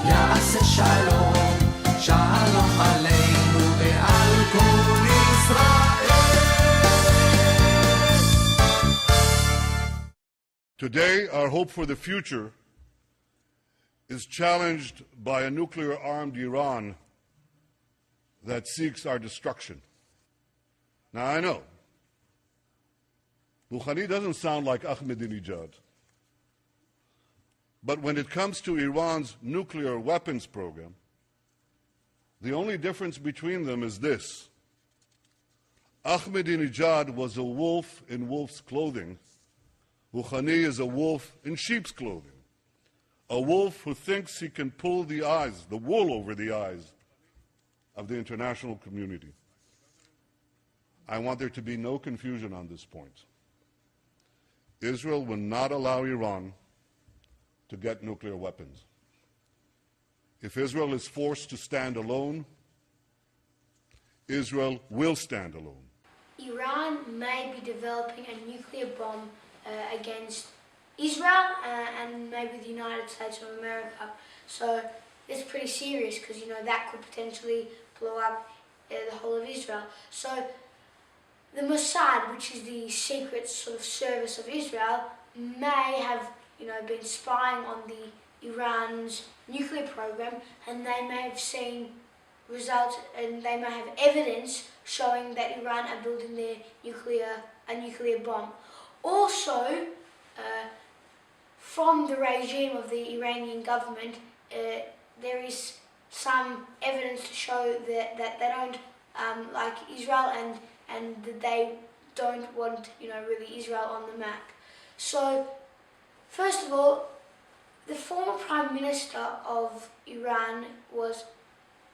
יעשה שלום, שלום עלינו ועל כל ישראל. Today, our hope for the future is challenged by a nuclear-armed Iran that seeks our destruction. Now, I know, Rouhani doesn't sound like Ahmadinejad. But when it comes to Iran's nuclear weapons program, the only difference between them is this. Ahmadinejad was a wolf in wolf's clothing. Rouhani is a wolf in sheep's clothing. A wolf who thinks he can pull the eyes, the wool over the eyes of the international community. I want there to be no confusion on this point. Israel will not allow Iran to get nuclear weapons. If Israel is forced to stand alone, Israel will stand alone. Iran may be developing a nuclear bomb against Israel and maybe the United States of America. So it's pretty serious because, you know, that could potentially blow up the whole of Israel. So the Mossad, which is the secret sort of service of Israel, may have, you know, been spying on the Iran's nuclear program, and they may have seen results, and they may have evidence showing that Iran are building their a nuclear bomb. Also, from the regime of the Iranian government, there is some evidence to show that they don't like Israel, and that they don't want, you know, really Israel on the map. So, first of all, the former Prime Minister of Iran was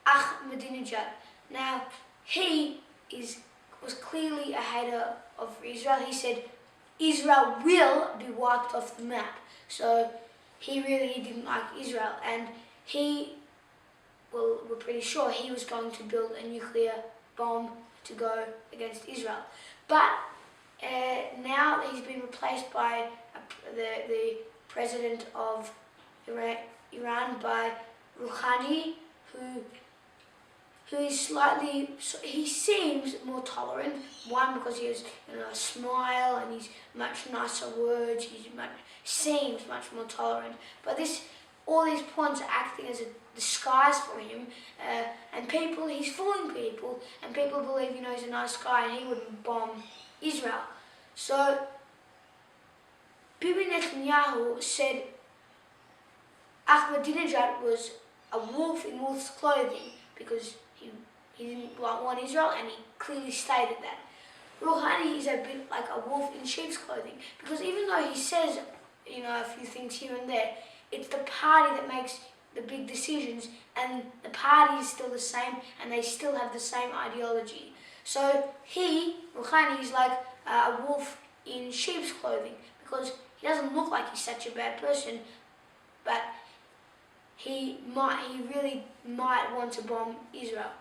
Ahmadinejad. Now, he was clearly a hater of Israel. He said Israel will be wiped off the map. So he really didn't like Israel, and we're pretty sure he was going to build a nuclear bomb to go against Israel. But now he's been replaced by the president of Iran, by Rouhani, who is slightly, he seems more tolerant. One, because he has, you know, a smile and he's much nicer words. Seems much more tolerant. But all these points are acting as a disguise for him, and he's fooling people, and people believe, you know, he's a nice guy and he wouldn't bomb Israel. So Bibi Netanyahu said Ahmadinejad was a wolf in wolf's clothing because he didn't want Israel, and he clearly stated that. Rouhani is a bit like a wolf in sheep's clothing, because even though he says, you know, a few things here and there, it's the party that makes the big decisions, and the party is still the same, and they still have the same ideology. So Rouhani, is like a wolf in sheep's clothing, because he doesn't look like he's such a bad person, but he really might want to bomb Israel.